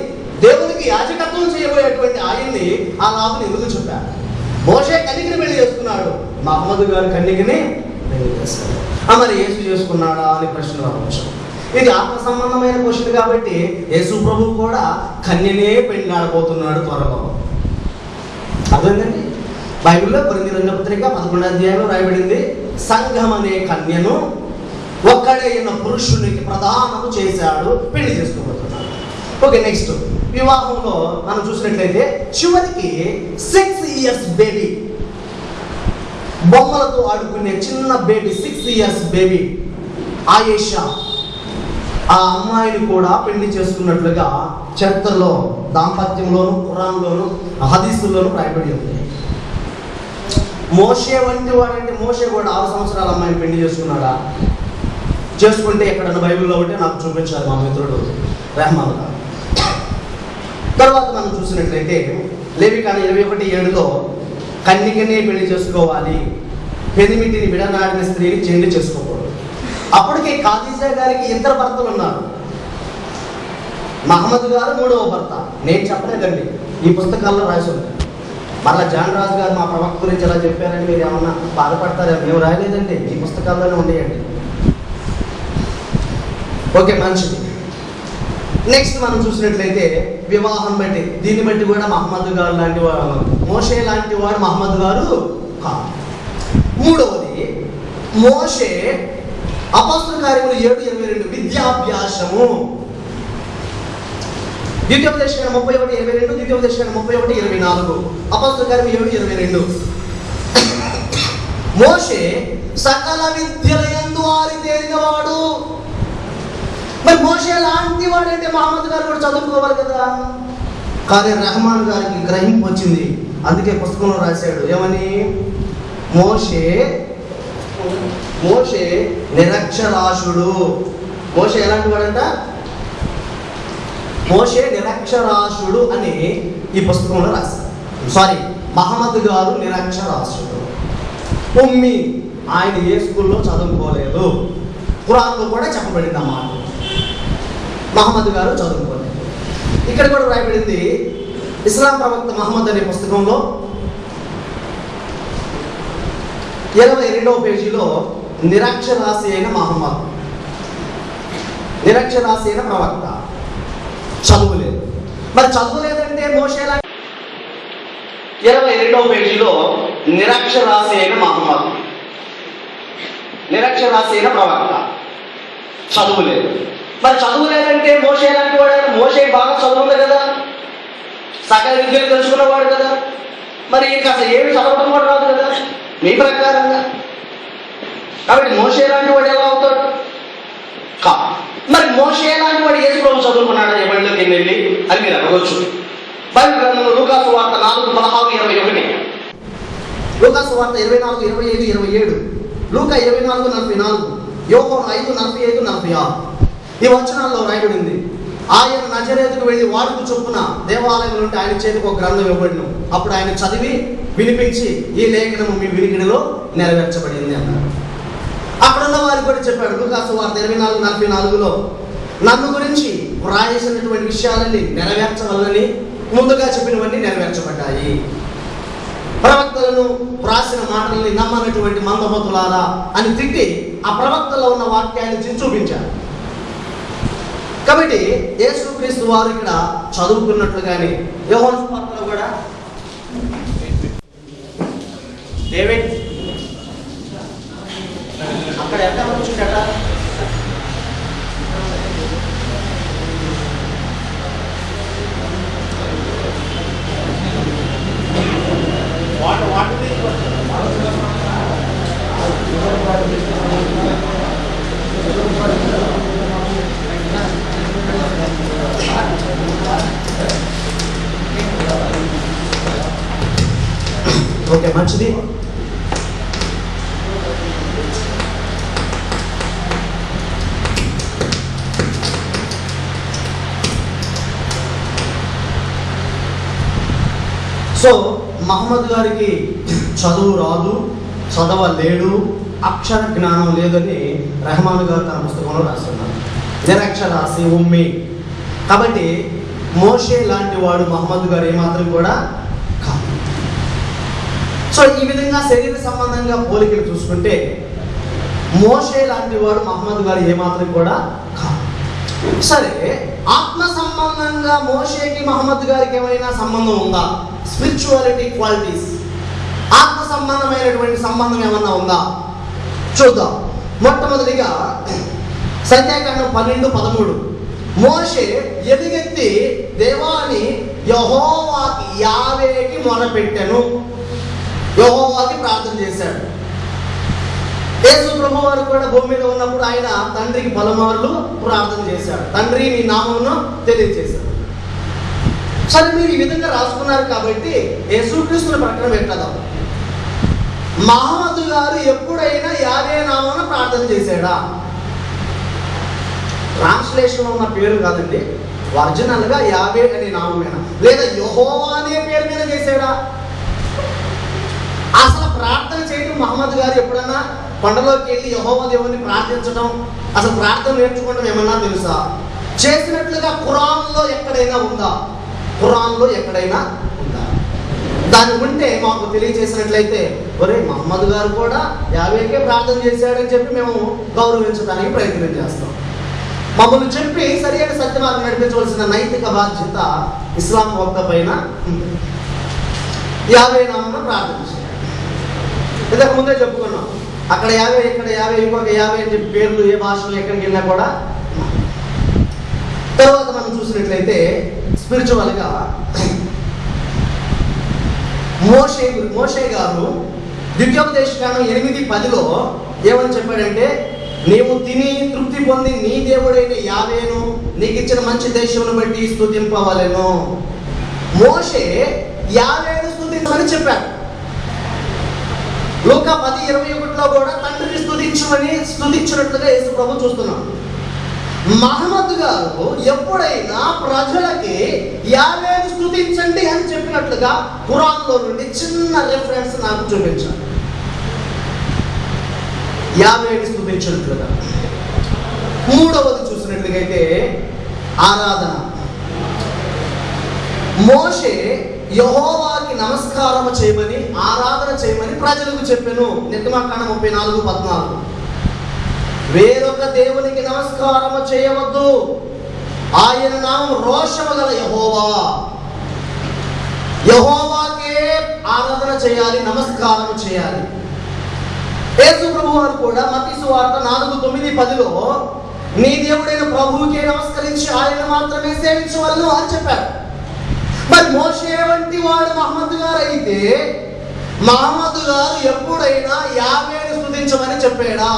దేవునికి యాజకత్వం చేయబోయేటువంటి ఆయన్ని ఆ లాభం ఎందుకు చెప్పారు? మోషే కన్నికని పెళ్లి చేసుకున్నాడు, మహమ్మద్ గారు కన్నికని పెళ్లి చేశాడు. మరి యేసు చేసుకున్నాడా అని ప్రశ్న రావచ్చు. ఇది ఆత్మ సంబంధమైన క్వశ్చన్ కాబట్టి యేసు ప్రభు కూడా కన్యనే పెళ్లి ఆడబోతున్నాడు త్వరలో. అర్థమైందండి? బైబిల్లో కొరింథీ 2వ పత్రిక 11వ అధ్యాయంలో రాయబడింది, సంఘం అనే కన్యను ఒక్కడైన పురుషునికి ప్రదానము చేశాడు, పెళ్లి చేసుకోబోతున్నాడు. ఓకే, నెక్స్ట్ వివాహంలో మనం చూసినట్లయితే చివరికి 6 ఇయర్స్ బేబీ, బొమ్మలతో ఆడుకునే చిన్న బేబీ, 6 ఇయర్స్ బేబీ ఆయేషా, ఆ అమ్మాయిని కూడా పెళ్లి చేసుకున్నట్లుగా చరిత్రలో, దాంపత్యంలోను, ఖురాన్లోను, హదీసుల్లోను రాయబడి ఉంది. మోషే వంటి వాడంటే మోషే కూడా 6 సంవత్సరాల అమ్మాయిని పెళ్లి చేసుకున్నాడా? చేసుకుంటే ఎక్కడన్నా బైబిల్లో ఉంటే నాకు చూపించారు మా మిత్రుడు రెహమాన్ గారు. తర్వాత మనం చూసినట్లయితే లేవికాండం 21:7లో కన్నికనే పెళ్లి చేసుకోవాలి, పెనిమిటిని విడనాడిన స్త్రీని చెండి చేసుకోకూడదు. అప్పటికే ఖదీజా గారికి 2 భర్తలు ఉన్నారు. మహమ్మద్ గారు 3వ భర్త. నేను చెప్పలేదండి, ఈ పుస్తకాల్లో రాసి ఉంది. మళ్ళీ జాన్ రాజు గారు మా ప్రవక్త గురించి ఎలా చెప్పారని మీరు ఏమన్నా బాధపడతారా? మేము రాయలేదండి, ఈ పుస్తకాల్లోనే ఉండేయండి. ఓకే, మంచిది. నెక్స్ట్ మనం చూసినట్లయితే వివాహం బట్టి, దీన్ని బట్టి కూడా మహమ్మద్ గారు లాంటి వాడు, మోషే లాంటి వాడు మహమ్మద్ గారు కాదు. 3వది, మోషే అపోస్తలుల కార్యములు 7:22 విద్యాభ్యాసము. ద్వితీయోపదేశకాండం 31:22, ద్వితీయోపదేశకాండం 31:24, అపోస్తలుల కార్యములు 7:22. మోషే సకల విద్యలయందు ఆరితేరినవాడు. మరి మోషే లాంటి వాడంటే మహమ్మద్ గారు కూడా చదువుకోవాలి కదా. కానీ రెహమాన్ గారికి గ్రహింపు వచ్చింది, అందుకే పుస్తకంలో రాశాడు ఏమని, మోషే నిరక్షరాస్యుడు. మోషే ఎలాంటి వాడంట? మోషే నిరక్షరాస్యుడు అని ఈ పుస్తకంలో రాశారు. మహమ్మద్ గారు నిరక్షరాస్యుడు, ఉమ్మి, ఆయన ఏ స్కూల్లో చదువుకోలేదు. ఖురాన్లో కూడా చెప్పబడింది అన్నమాట, మహమ్మద్ గారు చదువుకోలేదు. ఇక్కడ కూడా రాయబడింది ఇస్లాం ప్రవక్త మహమ్మద్ అనే పుస్తకంలో 22వ పేజీలో నిరక్షరాస్య అయిన మహమ్మద్, నిరక్షరాస్య అయిన ప్రవక్త, చదువులేదు. మరి చదువులేదంటే మోషేలా? 22వ పేజీలో నిరక్షరాస్య అయిన మహమ్మద్, నిరక్షరాస్య అయిన ప్రవక్త, చదువులేదు. మరి చదువులేదంటే మోషే లాంటి వాడు. మోషే బాగా చదువుంది కదా, సకల విద్యలు తెలుసుకున్నవాడు కదా. మరి ఇంకా అసలు ఏమి చదవడం కూడా రాదు కదా మీ ప్రకారంగా. కాబట్టి మోషే లాంటి వాడు ఎలా అవుతాడు? మరి మోషే లాంటి వాడు యేసు ప్రభు చదువుకున్నాడా ఎవరిలోకి వెళ్ళి అని మీరు అడగవచ్చు. బైబిల్ గ్రంథంలో లూకాసు వార్త 4:16-21, లూకాసు వార్త 24:25-27, లూకా 24:44, యోహాను 5:45-46 ఈ వచనాల్లో రాయబడింది, ఆయన నజరేతుకు వెళ్ళి వాడుకు చొప్పున దేవాలయం నుండి ఆయన చేతికి ఒక గ్రంథం ఇవ్వబడిను. అప్పుడు ఆయన చదివి వినిపించి, ఈ లేఖనము మీ వినికిడిలో నెరవేర్చబడింది అన్నాడు. అక్కడున్న వారికి కూడా చెప్పాడు లూకాసు వార్త 24:44లో, నన్ను గురించి వ్రాయేసినటువంటి విషయాలన్నీ నెరవేర్చవలని ముందుగా చెప్పినవన్నీ నెరవేర్చబడ్డాయి. ప్రవక్తలను వ్రాసిన మాటల్ని నమ్మనటువంటి మందమతులారా అని తిట్టి ఆ ప్రవక్తలో ఉన్న వాక్యాన్ని చూపించారు. కాబట్టి యేసుక్రీస్తు వారు ఇక్కడ చదువుకున్నట్లుగానే యోహాను సువార్తలో కూడా డేవిడ్ అక్కడ ఎంత వచ్చిందట, ఓకే, మంచిది. సో మహమ్మద్ గారికి చదువు రాదు, చదవలేడు, అక్షర జ్ఞానం లేదని రెహమాన్ గారు తన పుస్తకంలో రాస్తున్నారు. నిరక్షరాసి ఉమ్మి. కాబట్టి మోషే లాంటి వాడు మహమ్మద్ గారు ఏమాత్రం కూడా కాదు. సో ఈ విధంగా శరీర సంబంధంగా పోలికలు చూసుకుంటే మోషే లాంటి వాడు మహమ్మద్ గారు ఏమాత్రం కూడా కాదు. సరే, ఆత్మ సంబంధంగా మోషేకి మహమ్మద్ గారికి ఏమైనా సంబంధం ఉందా? స్పిరిచువాలిటీ క్వాలిటీస్, ఆత్మ సంబంధమైనటువంటి సంబంధం ఏమన్నా ఉందా? చూద్దాం. మొట్టమొదటిగా సంఖ్యాకాండం 12:13. మోషే ఎలుగెత్తి దేవాని యెహోవాకి యావేకి మొరపెట్టెను. యెహోవాకి ప్రార్థన చేశాడు. యేసు ప్రభు వారు కూడా భూమి మీద ఉన్నప్పుడు ఆయన తండ్రికి పలుమార్లు ప్రార్థన చేశాడు. తండ్రి నీ నామమును తెలియజేశాడు. సరే, మీరు ఈ విధంగా రాసుకున్నారు కాబట్టి యేసుక్రీస్తుని ప్రకటన పెట్టదాం. మహమ్మద్ గారు ఎప్పుడైనా యావే నామమున ప్రార్థన చేశాడా? ట్రాన్స్లేషన్లో ఉన్న పేరు కాదండి, ఒరిజినల్గా యావే అనే నామమేనా, లేదా యెహోవా అనే పేరు మీద చేశాడా? అసలు ప్రార్థన చేయడం మహమ్మద్ గారు ఎప్పుడన్నా కొండలోకి వెళ్ళి యెహోవా దేవుని ప్రార్థించడం, అసలు ప్రార్థన నేర్చుకోవడం ఏమన్నా తెలుసా? చేసినట్లుగా ఖురాన్లో ఎక్కడైనా ఉందా? ఖురాన్లో ఎక్కడైనా ఉందా? దాని ఉంటే మాకు తెలియజేసినట్లయితే, ఒరే మహమ్మద్ గారు కూడా యావేకే ప్రార్థన చేశాడని చెప్పి మేము గౌరవించడానికి ప్రయత్నం చేస్తాం. మమ్మల్ని చెప్పి సరైన సత్యమార్గం నడిపించవలసిన నైతిక బాధ్యత ఇస్లాం ఒక్క పైన యావే నామమున ప్రార్థన చేయాలి. ఇంతకు ముందే చెప్పుకున్నాం, అక్కడ యావే, ఇక్కడ యావే, ఇంకొక యావే అని చెప్పి పేర్లు ఏ భాషలో ఎక్కడికి వెళ్ళినా కూడా. తర్వాత మనం చూసినట్లయితే స్పిరిచువల్గా మోషే గారు ద్వితీయోపదేశకాండం 8:10 ఏమని చెప్పాడంటే, నీవు తిని తృప్తి పొంది నీ దేవుడైన యావేను నీకు ఇచ్చిన మంచి దేశమును బట్టి స్తుతింపవలెను. మోషే యావేను స్తుతించమని చెప్పాడు. లూకా 10:21 కూడా తండ్రిని స్తుతించినట్లుగా యేసు ప్రభు చూస్తున్నాం. మహమ్మద్ గారు ఎప్పుడైనా ప్రజలకి యావేను స్తుతించండి అని చెప్పినట్లుగా ఖురాన్లో నుండి చిన్న రెఫరెన్స్ నాకు చూపించారు. యావేని స్తుతించినట్లుగా. మూడవది చూసినట్లుగైతే ఆరాధన. మోషే యెహోవాకి నమస్కారం చేయమని, ఆరాధన చేయమని ప్రజలకు చెప్పెను. నిర్గమకాండం 34:14. వేరొక దేవునికి నమస్కారం చేయవద్దు, ఆయన నామం రోషము గల యెహోవా. యెహోవాకే ఆరాధన చేయాలి, నమస్కారం చేయాలి. యేసు ప్రభు వారు కూడా మత్తయి సువార్త 4:9-10 నీ దేవుడైన ప్రభువుకే నమస్కరించి ఆయన మాత్రమే సేవించవలను అని చెప్పారు. మరి మోషే వంటి వాడు మహమ్మద్ గారు అయితే మహమ్మద్ గారు ఎప్పుడైనా యావేని స్తుతించమని చెప్పాడా?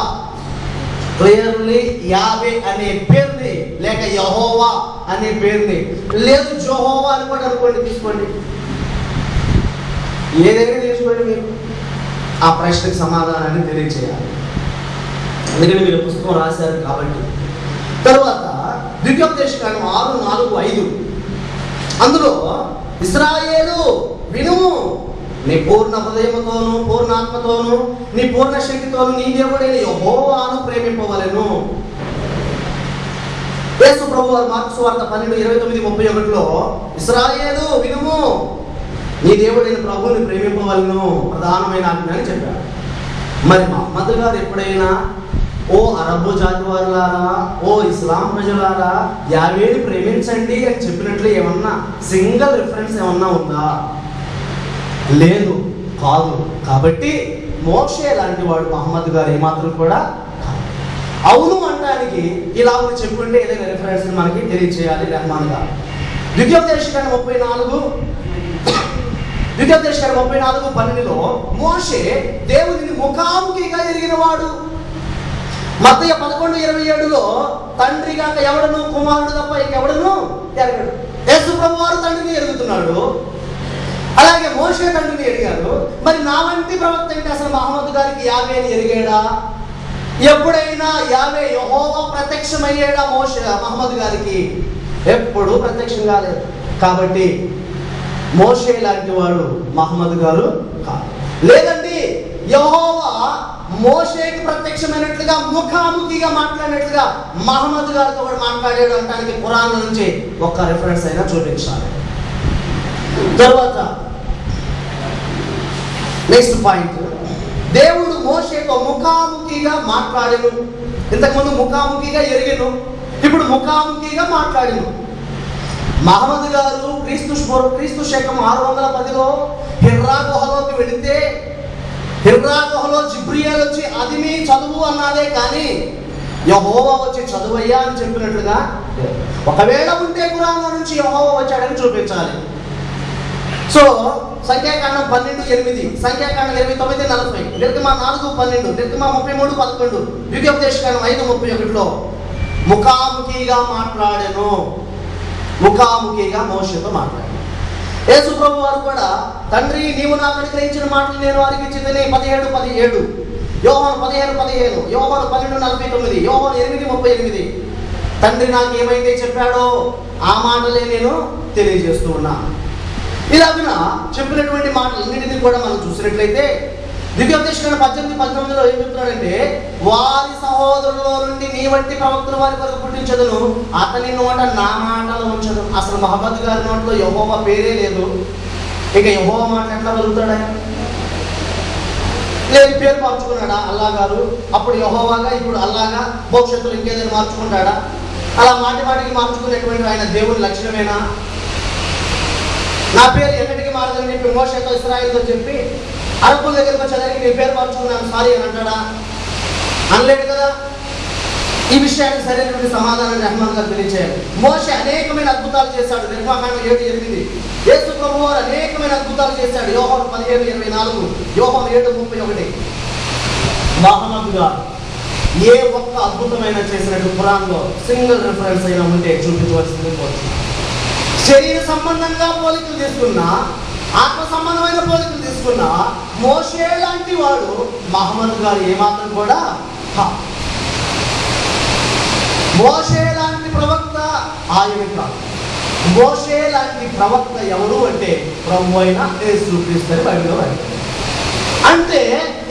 క్లియర్లీ యావే అనే పేరుని, లేక యెహోవా అనే పేరుని, లేదు జెహోవా అని కూడా అనుకోండి, తీసుకోండి, ఏదైనా తీసుకోండి, మీరు ఆ ప్రశ్నకు సమాధానాన్ని తెలియచేయాలి. ఎందుకంటే మీరు పుస్తకం రాశారు కాబట్టి. తరువాత ద్వితీయోపదేశకాండం 6:4-5 అందులో ఇశ్రాయేలు వినుము, నీ పూర్ణ హృదయముతోను, పూర్ణాత్మతోను, నీ పూర్ణ శక్తితోను నీ దేవుడైన యెహోవాను ప్రేమింపవలెను. యేసు ప్రభు వారు మార్కు సువార్త 12:29-31 ఇశ్రాయేలు వినుము, నీ దేవుడైన ప్రభువుని ప్రేమింపవలను ప్రధానమైన ఆజ్ఞ అని చెప్పారు. మరి మహమ్మద్ గారు ఎప్పుడైనా ఓ అరబ్బు జాతి వారులారా, ఓ ఇస్లాం ప్రజలారా యావేని ప్రేమించండి అని చెప్పినట్లు ఏమన్నా సింగిల్ రిఫరెన్స్ ఏమన్నా ఉందా? లేదు, కాదు. కాబట్టి మోషే లాంటి వాడు మహమ్మద్ గారు ఏమాత్రం కూడా అవును అనడానికి ఇలా చెప్పుకుంటే ఏదైనా రిఫరెన్స్ మనకి తెలియచేయాలి రెహమాన్ గారు. ద్వితీయోపదేశకాండం 34:12 మోషే దేవుని ముఖాముఖిగా ఎరిగిన వాడు. మత్తయి 11:27 తండ్రి కాక ఎవడను కుమారుడు తప్ప ఇంకెవడను ఎరగడు. యేసు ప్రభు వారు తండ్రిని ఎరుగుతున్నాడు, అలాగే మోషే తండ్రిని ఎరిగారు. మరి నా వంటి ప్రవక్త అంటే అసలు మహమ్మద్ గారికి యావేని ఎరిగాడా? ఎప్పుడైనా యావే యెహోవా ప్రత్యక్షమయ్యాడా మహమ్మద్ గారికి? ఎప్పుడు ప్రత్యక్షం కాలేదు. కాబట్టి మోషే లాంటి వాడు మహమ్మద్ గారు కాదు. లేదండి, యెహోవా మోషేకి ప్రత్యక్షమైనట్లుగా ముఖాముఖిగా మాట్లాడినట్లుగా మహమ్మద్ గారితో కూడా మాట్లాడాడు అనడానికి ఖురాన్ నుంచి ఒక్క రిఫరెన్స్ అయినా చూపించాలి. తర్వాత నెక్స్ట్ పాయింట్, దేవుడు మోషేతో ముఖాముఖిగా మాట్లాడెను. ఇంతకుముందు ముఖాముఖిగా ఎరిగెను, ఇప్పుడు ముఖాముఖిగా మాట్లాడెను. మహమ్మద్ గారు క్రీస్తు శకం 610లో హిర్రా గుహలోకి వెళితే హిర్రా గుహలో జిబ్రియల్ వచ్చి అది మీ చదువు అన్నాదే కానీ యెహోవా వచ్చి చదువయ్యా అని చెప్పినట్లుగా, ఒకవేళ ఉంటే ఖురాన్లో నుంచి యెహోవా వచ్చాడని చూపించాలి. సో సంఖ్యాకాండం 12:8, సంఖ్యాకాండం 29:40, నిర్గమా 4:12, నిర్గమా 33:11, ద్వితీయోపదేశకాండం 5:31లో ముఖాముఖిగా మాట్లాడెను. ముఖాముఖిగా మోషేతో మాట్లాడాను. యేసు ప్రభు వారు కూడా, తండ్రి నీవు నాకు అనుగ్రహించిన మాటలు నేను వారికి ఇచ్చిందని 17:17, యోహాను 15:15, యోహాను 12:49, యోహాను 8:38, తండ్రి నాకు ఏమైతే చెప్పాడో ఆ మాటలే నేను తెలియజేస్తూ ఉన్నా. ఇలాగున చెప్పినటువంటి మాటలన్నింటినీ కూడా మనం చూసినట్లయితే ద్వితీయోపదేశకాండం 18:19లో ఏం చెప్తున్నాడంటే, వారి సహోదరులో నుండి నీ వంటి ప్రవక్తలు వారి కొరకు పుట్టించదును, అతని నోట నా మాటలు ఉంచదు. అసలు మహమ్మద్ గారి నోట్లో యెహోవా పేరే లేదు, ఇక యెహోవా మాట ఎట్లా కలుగుతాడా? లేదు, పేరు మార్చుకున్నాడా అల్లా గారు, అప్పుడు యెహోవాగా ఇప్పుడు అల్లాగా, భవిష్యత్తులో ఇంకేదైనా మార్చుకుంటాడా? అలా మాటి మాటికి మార్చుకునేటువంటి ఆయన దేవుని లక్షణమేనా? నా పేరు ఎన్నటికీ మారదని చెప్పి మోషేతో ఇశ్రాయేలుతో చెప్పి అరబ్బుల దగ్గరకు వచ్చేదానికి నీ పేరు మార్చుకున్నాను సారీ అని అంటాడా? అనలేడు కదా. ఈ విషయానికి సరైనటువంటి సమాధానం రెహమాన్ గారు తెలియచేయాలి. మోషే అనేకమైన అద్భుతాలు చేశాడు, నిర్మాకాండం 7:8, యేసు ప్రభువు వారు అనేకమైన అద్భుతాలు చేశాడు, యోహాను 17:24, యోహాను 7:31. మహమ్మద్ గారు ఏ ఒక్క అద్భుతమైన చేసినట్టు ఖురాన్లో సింగిల్ రిఫరెన్స్ అయినా ఉంటే చూపించవలసింది కోరుతున్నాను. శరీర సంబంధంగా పోలికలు తీసుకున్నా, ఆత్మ సంబంధమైన పోలికలు తీసుకున్నా మోషే లాంటి వాడు మహమ్మద్ గారు ఏమాత్రం కూడా మోషే లాంటి ప్రవక్త ఆయన కాదు. మోషే లాంటి ప్రవక్త ఎవరు అంటే ప్రభు అయిన యేసుక్రీస్తు అని బైబిల్లో రాశారు. అంటే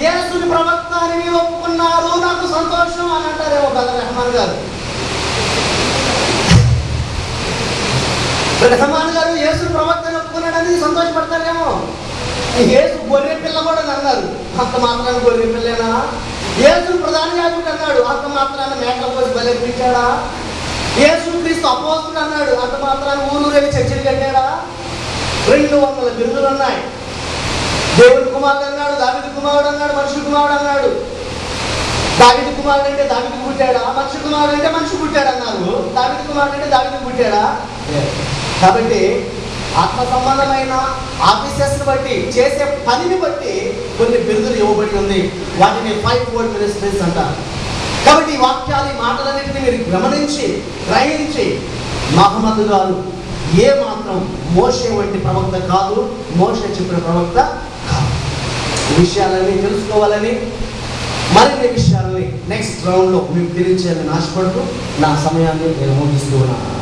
యేసుని ప్రవక్త అని ఒప్పుకున్నారు, నాకు సంతోషం అని అంటారేమో కదా రెహమాన్ గారు. రెహమాన్ గారు యేసు ప్రవక్తను ఒప్పుకున్నాడని సంతోషపడతారేమో. యేసు గొర్రె పిల్ల కూడా అన్నారు, అంత మాత్రాన గొర్రె పిల్లేనా? యేసు ప్రధాన యాజకుడు అన్నాడు, అంత మాత్రాన మేకల కోసి బలిపించాడా? యేసు క్రీస్తు అపోస్తుడు అన్నాడు, అంత మాత్రాన ఊరూరేవి చర్చిలు కట్టాడా? 200 బిరుదులు ఉన్నాయి. దేవుడి కుమారుడు అన్నాడు, దావీదు కుమారుడు అన్నాడు, మనుషుల కుమారుడు అన్నాడు. దావీదు కుమారుడు అంటే దావీదుకు పుట్టాడా? మనిషి కుమారుడు అంటే మనిషి పుట్టాడు అన్నారు. దావీదు కుమారుడు అంటే దావీదుకు పుట్టాడా? కాబట్టి ఆత్మ సంబంధమైన ఆఫీసర్స్ని బట్టి, చేసే పనిని బట్టి కొన్ని బిరుదులు ఇవ్వబడి ఉంది. వాటిని 5 word ministries అంటారు. కాబట్టి ఈ వాక్యాలు, ఈ మాటలన్నింటినీ మీరు గమనించి గ్రహించి మహమ్మద్ గారు ఏ మాత్రం మోషే వంటి ప్రవక్త కాదు, మోషే చెప్పిన ప్రవక్త కాదు. ఈ విషయాలన్నీ తెలుసుకోవాలని, మరిన్ని విషయాలని నెక్స్ట్ రౌండ్లో మీకు తెలియచేయాలని ఆశపడుతూ నా సమయాన్ని నేను ముగిస్తూ ఉన్నాను.